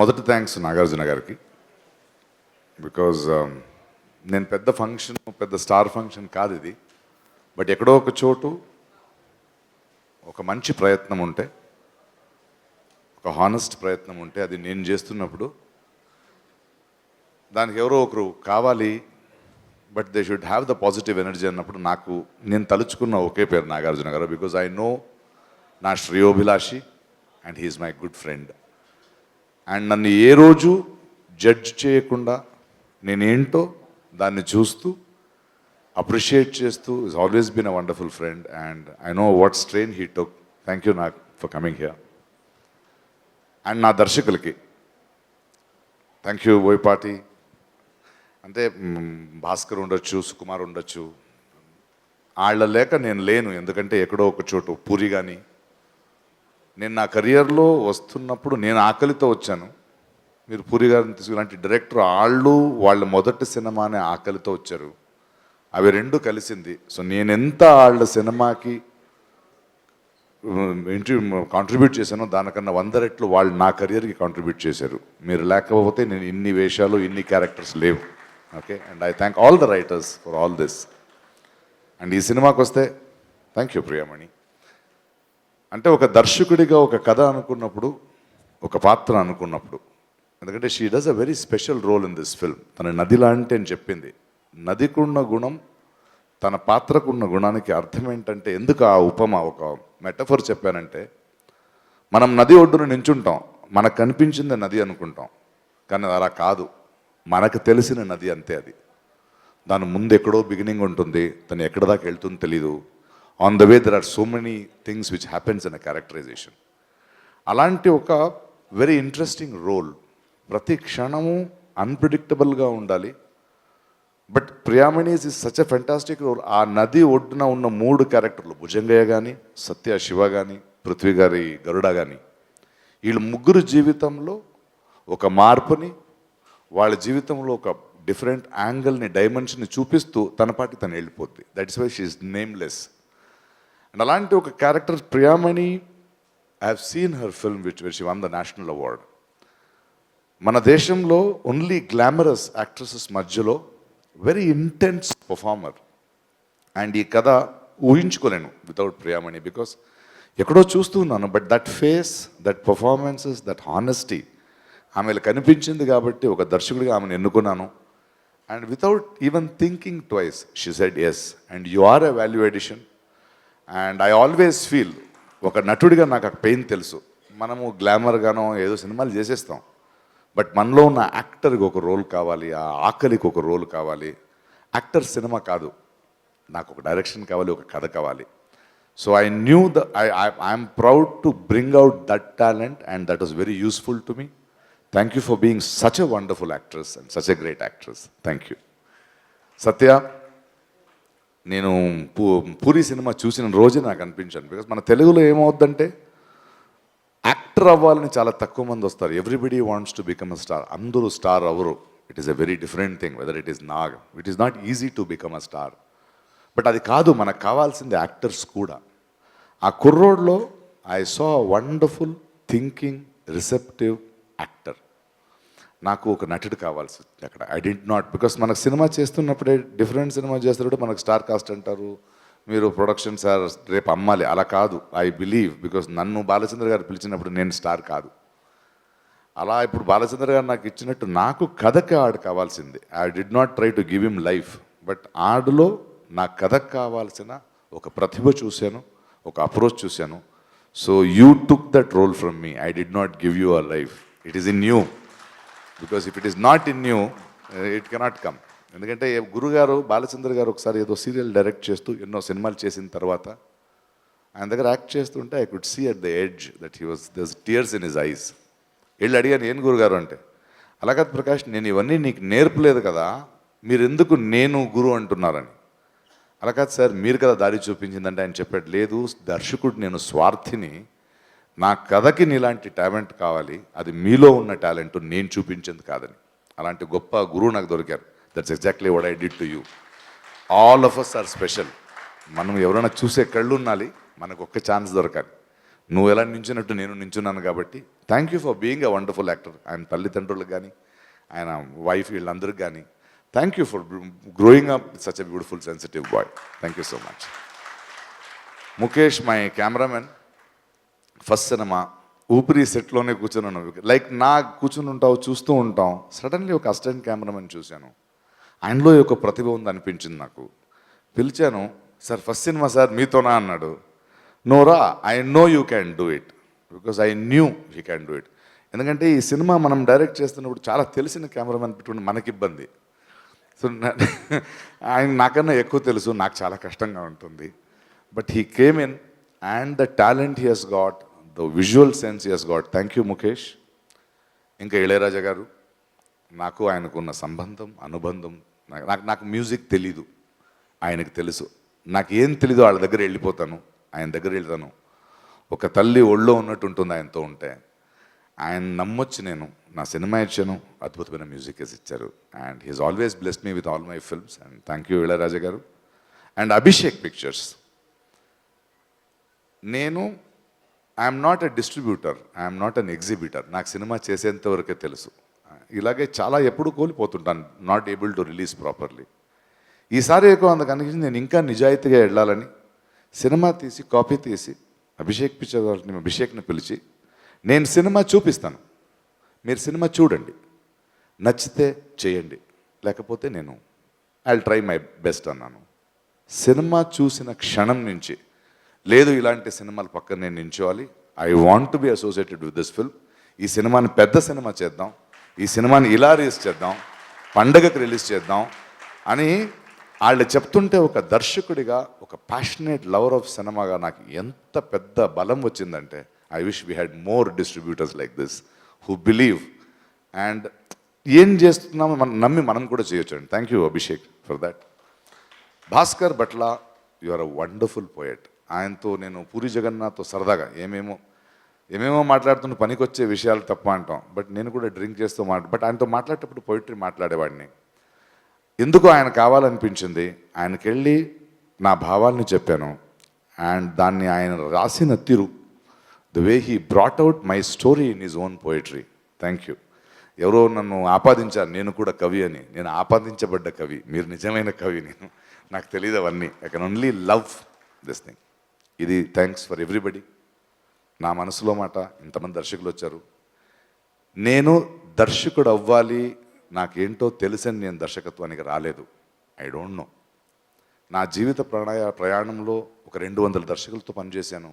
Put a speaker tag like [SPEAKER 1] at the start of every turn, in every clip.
[SPEAKER 1] మొదటి థ్యాంక్స్ నాగార్జున గారికి. బికాజ్ నేను పెద్ద స్టార్ ఫంక్షన్ కాదు ఇది. బట్ ఎక్కడో ఒక చోటు ఒక మంచి ప్రయత్నం ఉంటే, ఒక హానెస్ట్ ప్రయత్నం ఉంటే, అది నేను చేస్తున్నప్పుడు దానికి ఎవరో ఒకరు కావాలి, but they should have the positive energy అన్నప్పుడు నేను తలుచుకున్న ఒకే పేరు నాగార్జున గారు. బికాజ్ ఐ నో నా శ్రేయోభిలాషి and he is my good friend. And నన్ను ఏ రోజు జడ్జ్ చేయకుండా నేనేంటో దాన్ని చూస్తూ అప్రిషియేట్ చేస్తూ is always been a wonderful friend. And I know what strain he took. Thank you Nag for coming here. And నా దర్శకులకి థ్యాంక్ యూ. బోయపాటి అంటే భాస్కర్ ఉండొచ్చు, సుకుమార్ ఉండొచ్చు, వాళ్ళ లేక నేను లేను. ఎందుకంటే ఎక్కడో ఒక చోటు పూరి కానీ, నేను నా కెరియర్లో వస్తున్నప్పుడు నేను ఆకలితో వచ్చాను. మీరు పూరి గారిని తీసుకులాంటి డైరెక్టర్ వాళ్ళ మొదటి సినిమానే ఆకలితో వచ్చారు. అవి రెండు కలిసింది. సో నేనెంత వాళ్ళ సినిమాకి కాంట్రిబ్యూట్ చేశానో దానికన్నా 100 రెట్లు వాళ్ళు నా కెరియర్కి కాంట్రిబ్యూట్ చేశారు. మీరు లేకపోతే నేను ఇన్ని వేషాలు, ఇన్ని క్యారెక్టర్స్ లేవు. Okay, and I thank all the writers for all this. And ఈ సినిమాకి వస్తే థ్యాంక్ యూ ప్రియమణి. అంటే ఒక దర్శకుడిగా ఒక కథ అనుకున్నప్పుడు, ఒక పాత్ర అనుకున్నప్పుడు, ఎందుకంటే she does a very special role in this film. తన నది లాంటి అని చెప్పింది. నదికున్న గుణం, తన పాత్రకున్న గుణానికి అర్థం ఏంటంటే, ఎందుకు ఆ ఉపమా ఒక మెటఫర్ చెప్పానంటే, మనం నది ఒడ్డున నించుంటాం, మనకు కనిపించింది నది అనుకుంటాం, కానీ అలా కాదు. మనకు తెలిసిన నది అంతే. అది దాని ముందు ఎక్కడో బిగినింగ్ ఉంటుంది, తను ఎక్కడ దాకా వెళ్తుందో తెలీదు. On the way there are so many things which happens in a characterisation. అలాంటి ఒక వెరీ ఇంట్రెస్టింగ్ రోల్. ప్రతి క్షణము అన్ప్రిడిక్టబుల్గా ఉండాలి. But Priyamani's is such a fantastic role. ఆ నది ఒడ్డున ఉన్న 3 క్యారెక్టర్లు, భుజంగయ్య కానీ, సత్య శివ కానీ, పృథ్వీ గారి గరుడ కానీ, వీళ్ళు ముగ్గురు జీవితంలో ఒక మార్పుని, వాళ్ళ జీవితంలో ఒక డిఫరెంట్ యాంగిల్ని, డైమెన్షన్ని చూపిస్తూ తన పాటి తను వెళ్ళిపోద్ది. That is why she is nameless. And అలాంటి ఒక character Priyamani, I have seen her film which she won the national award. మన దేశంలో ఓన్లీ గ్లామరస్ యాక్ట్రసెస్ మధ్యలో వెరీ ఇంటెన్స్ పర్ఫార్మర్. అండ్ ఈ కథ ఊహించుకోలేను వితౌట్ ప్రియామణి. బికాస్ ఎక్కడో చూస్తున్నాను, but that face, that performances, that honesty ఆమెలో కనిపించింది కాబట్టి ఒక దర్శకుడిగా ఆమెను ఎన్నుకున్నాను. And without even thinking twice she said yes, and you are a value edition. And I always feel, ఒక నటుడిగా నాకు ఆ పెయిన్ తెలుసు. మనము గ్లామర్గానో ఏదో సినిమాలు చేసేస్తాం, బట్ మనలో ఉన్న యాక్టర్కి ఒక రోల్ కావాలి, ఆ ఆకలికి ఒక రోల్ కావాలి. యాక్టర్ సినిమా కాదు, నాకు ఒక డైరెక్షన్ కావాలి, ఒక కథ కావాలి. So I knew I'm proud to bring out that talent, and that was very useful to me. Thank you for being such a wonderful actress and such a great actress. Thank you. Satya, నేను Puri cinema చూసిన రోజే నాకు అనిపించాను. Because మన తెలుగులో ఏమవుద్దంటే, actor అవ్వాలని చాలా తక్కువ మంది వస్తారు. Everybody wants to become a star. అందరూ స్టార్ అవ్వరు. It is a very different thing whether it is Nag. It is not easy to become a star. But అది కాదు, మనకు కావాల్సింది యాక్టర్స్ కూడా. ఆ కుర్రోడ్లో I saw wonderful thinking receptive actor. నాకు ఒక నటుడు కావాల్సి అక్కడ. ఐ డింట్ నాట్, బికాస్ మనకు సినిమా చేస్తున్నప్పుడే డిఫరెంట్ సినిమా చేస్తున్నప్పుడు మనకు స్టార్ కాస్ట్ అంటారు, మీరు ప్రొడక్షన్ సార్ రేపు అమ్మాలి. అలా కాదు. ఐ బిలీవ్, బికాస్ నన్ను బాలచంద్ర గారు పిలిచినప్పుడు నేను స్టార్ కాదు. అలా ఇప్పుడు బాలచంద్ర గారు నాకు ఇచ్చినట్టు నాకు కథకి ఆడు కావాల్సింది. I did not try to give him life, but ఆడులో నా కథకు కావాల్సిన ఒక ప్రతిభ చూశాను, ఒక అప్రోచ్ చూశాను. So you took that role from me. I did not give you a life. It is in you. Because if it is not in you, it cannot come. ఎందుకంటే గురుగారు బాలచంద్ర గారు ఒకసారి ఏదో సీరియల్ డైరెక్ట్ చేస్తూ ఎన్నో సినిమాలు చేసిన తర్వాత ఆయన దగ్గర యాక్ట్ చేస్తుంటే I could see at the edge that he was there tears in his eyes. వెళ్ళి అడిగాను, ఏం గురుగారు అంటే, అలా కాదు ప్రకాష్, నేను ఇవన్నీ నీకు నేర్పలేదు కదా, మీరు ఎందుకు నేను గురు అంటున్నారని. అలా కాదు సార్, మీరు కదా దారి చూపించిందంటే ఆయన చెప్పాడు, లేదు దర్శకుడు నేను స్వార్థిని, నా కథకి నీలాంటి టాలెంట్ కావాలి, అది మీలో ఉన్న టాలెంట్ నేను చూపించింది కాదని. అలాంటి గొప్ప గురువు నాకు దొరికారు. That's exactly what I did to you. All of us are special. మనం ఎవరైనా చూసే కళ్ళు ఉండాలి, మనకు ఒక్క ఛాన్స్ దొరకాలి. నువ్వు ఎలా నించున్నట్టు నేను నించున్నాను కాబట్టి thank you for being a wonderful actor. ఆయన తల్లిదండ్రులకు కానీ ఆయన వైఫ్ వీళ్ళందరికీ కానీ thank you for growing up such a beautiful sensitive boy. Thank you so much. Mukesh my cameraman, first cinema Oopiri సెట్లోనే కూర్చున్నాను. లైక్ నా కూర్చుని ఉంటావు చూస్తూ ఉంటాం. సడన్లీ ఒక అసిస్టెంట్ కెమెరామెన్ చూశాను. ఆయనలో ఒక ప్రతిభ ఉంది అనిపించింది నాకు. పిలిచాను, సార్ ఫస్ట్ సినిమా సార్ మీతోనా అన్నాడు. నోరా, I know you can do it because I knew he can do it. ఎందుకంటే ఈ సినిమా మనం డైరెక్ట్ చేస్తున్నప్పుడు చాలా తెలిసిన కెమెరామెన్ పెట్టుకుంటే మనకి ఇబ్బంది. సో ఆయన నాకన్నా ఎక్కువ తెలుసు, నాకు చాలా కష్టంగా ఉంటుంది. But he came in and the talent he has got, the visual sense he has got. Thank you Mukesh. ఇంకా ఇళయరాజా గారు, నాకు ఆయనకున్న సంబంధం అనుబంధం, నాకు మ్యూజిక్ తెలీదు, ఆయనకు తెలుసు. నాకు ఏం తెలీదు వాళ్ళ దగ్గర వెళ్ళిపోతాను, ఆయన దగ్గర వెళ్తాను. ఒక తల్లి ఒళ్ళో ఉన్నట్టు ఉంటుంది ఆయనతో ఉంటే. ఆయన నమ్మొచ్చి నేను నా సినిమా ఇచ్చాను, అద్భుతమైన మ్యూజిక్ వేసి ఇచ్చారు. And he's always blessed me with all my films. And thank you Ilaiyaraaja garu. And Abhishek Pictures, నేను I'm not a distributor, I'm not an exhibitor. నాకు సినిమా చేసేంత వరకే తెలుసు. ఇలాగే చాలా ఎప్పుడు కోల్పోతుంటాను, not able to release properly. ఈసారి ఎక్కువ అందుకు అనిపించింది నేను ఇంకా నిజాయితీగా వెళ్ళాలని సినిమా తీసి కాపీ తీసి అభిషేక్ పిక్చర్ వాళ్ళని అభిషేక్ని పిలిచి నేను సినిమా చూపిస్తాను, మీరు సినిమా చూడండి, నచ్చితే చేయండి, లేకపోతే నేను I will try my best అన్నాను. సినిమా చూసిన క్షణం నుంచి లేదు ఇలాంటి సినిమాలు పక్కన నేను నించోవాలి, I want to be associated with this film. ఈ సినిమాని పెద్ద సినిమా చేద్దాం, ఈ సినిమాని ఇలా రిలీజ్ చేద్దాం, పండగకి రిలీజ్ చేద్దాం అని వాళ్ళు చెప్తుంటే ఒక దర్శకుడిగా, ఒక ప్యాషనేట్ లవర్ ఆఫ్ సినిమాగా నాకు ఎంత పెద్ద బలం వచ్చిందంటే I wish we had more distributors like this who believe and ఏం చేస్తున్నామో మనం నమ్మి మనం కూడా చేయొచ్చు అండి. Thank you Abhishek for that. Bhaskar Bhatla, you are a wonderful poet. ఆయనతో నేను పూరి జగన్నాథ్తో సరదాగా ఏమేమో మాట్లాడుతున్న పనికొచ్చే విషయాలు తప్ప అంటాం. బట్ నేను కూడా డ్రింక్ చేస్తూ బట్ ఆయనతో మాట్లాడేటప్పుడు పోయిటరీ మాట్లాడేవాడిని. ఎందుకు ఆయన కావాలనిపించింది, ఆయనకి వెళ్ళి నా భావాల్ని చెప్పాను. అండ్ దాన్ని ఆయన రాసిన తీరు, the way he brought out my story in his own poetry. Thank you. ఎవరో నన్ను ఆపాదించారు నేను కూడా కవి అని. నేను ఆపాదించబడ్డ కవి, మీరు నిజమైన కవి. నాకు తెలియదు అవన్నీ. I can only love this thing. ఇది థ్యాంక్స్ ఫర్ ఎవ్రీబడి. నా మనసులో మాట, ఇంతమంది దర్శకులు వచ్చారు. నేను దర్శకుడు అవ్వాలి, నాకేంటో తెలుసని నేను దర్శకత్వానికి రాలేదు. I don't know. నా జీవిత ప్రయాణంలో ఒక 200 దర్శకులతో పనిచేశాను,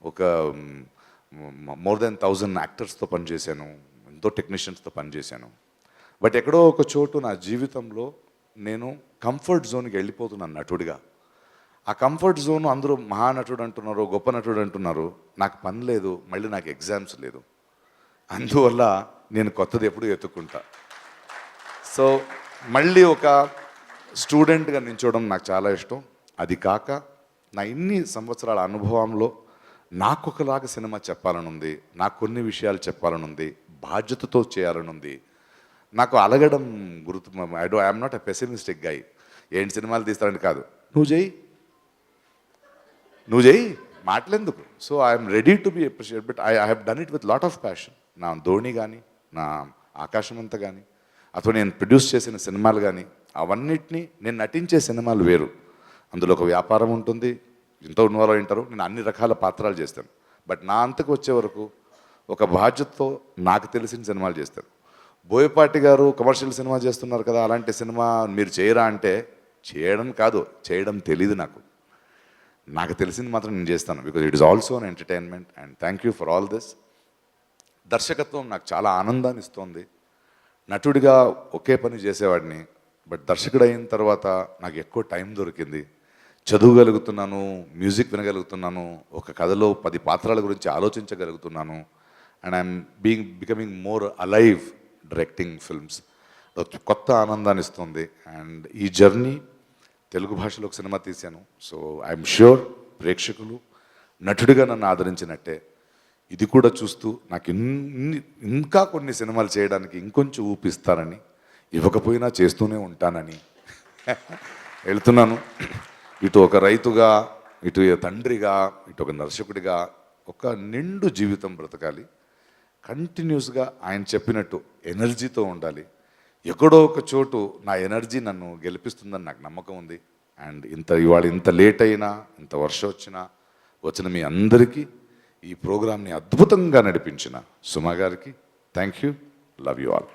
[SPEAKER 1] ఒక మోర్ దెన్ 1000 యాక్టర్స్తో పనిచేశాను, ఎంతో టెక్నీషియన్స్తో పనిచేశాను. బట్ ఎక్కడో ఒక చోటు నా జీవితంలో నేను కంఫర్ట్ జోన్కి వెళ్ళిపోతున్నాను నటుడిగా. ఆ కంఫర్ట్ జోన్ అందరూ మహానటుడు అంటున్నారు, గొప్ప నటుడు అంటున్నారు. నాకు పని లేదు, మళ్ళీ నాకు ఎగ్జామ్స్ లేదు. అందువల్ల నేను కొత్తది ఎప్పుడు ఎత్తుక్కుంటా. సో మళ్ళీ ఒక స్టూడెంట్గా నించోవడం నాకు చాలా ఇష్టం. అది కాక నా ఇన్ని సంవత్సరాల అనుభవంలో నాకు ఒకలాగా సినిమా చెప్పాలని ఉంది, నాకు కొన్ని విషయాలు చెప్పాలని ఉంది, బాధ్యతతో చేయాలని ఉంది. నాకు అలగడం I'm not a pessimistic guy. ఏంటి సినిమాలు తీస్తారని కాదు, నువ్వు చెయ్యి మాటలెందుకు. So I'm ready to be appreciate, but I have done it with lot of passion. నా ధోని కానీ, నా ఆకాశమంతా కానీ, అథవా నేను ప్రొడ్యూస్ చేసిన సినిమాలు కానీ, అవన్నిటినీ నేను నటించే సినిమాలు వేరు. అందులో ఒక వ్యాపారం ఉంటుంది, ఎంతో ఉన్నవారు వింటారు. నేను అన్ని రకాల పాత్రలు చేస్తాను. బట్ నా అంతకు వచ్చే వరకు ఒక బాధ్యతతో నాకు తెలిసిన సినిమాలు చేస్తాను. బోయపాటి గారు కమర్షియల్ సినిమా చేస్తున్నారు కదా, అలాంటి సినిమా మీరు చేయరా అంటే చేయడం కాదు, చేయడం తెలీదు నాకు తెలిసింది మాత్రం నేను చేస్తాను. Because it is also an entertainment. And thank you for all this. దర్శకత్వం నాకు చాలా ఆనందాన్ని ఇస్తుంది. నటుడిగా ఒకే పని చేసేవాడిని, బట్ దర్శకుడు అయిన తర్వాత నాకు ఎక్కువ టైం దొరికింది. చదవగలుగుతున్నాను, మ్యూజిక్ వినగలుగుతున్నాను, ఒక కథలో 10 పాత్రల గురించి ఆలోచించగలుగుతున్నాను. And I'm becoming more alive directing films. కొత్త ఆనందాన్ని ఇస్తుంది. అండ్ ఈ జర్నీ తెలుగు భాషలో ఒక సినిమా తీశాను. సో ఐఎమ్ ష్యూర్ ప్రేక్షకులు నటుడిగా నన్ను ఆదరించినట్టే ఇది కూడా చూస్తూ నాకు ఇంకా కొన్ని సినిమాలు చేయడానికి ఇంకొంచెం ఊపిస్తారని, ఇవ్వకపోయినా చేస్తూనే ఉంటానని వెళ్తున్నాను. ఇటు ఒక రైతుగా, ఇటు తండ్రిగా, ఇటు ఒక దర్శకుడిగా ఒక నిండు జీవితం బ్రతకాలి. కంటిన్యూస్గా ఆయన చెప్పినట్టు ఎనర్జీతో ఉండాలి. ఎక్కడో ఒక చోటు నా ఎనర్జీ నన్ను గెలిపిస్తుందని నాకు నమ్మకం ఉంది. అండ్ ఇవాళ ఇంత లేట్ అయినా, ఇంత వర్షం వచ్చిన మీ అందరికీ, ఈ ప్రోగ్రామ్ని అద్భుతంగా నడిపించిన సుమా గారికి thank you. Love you all.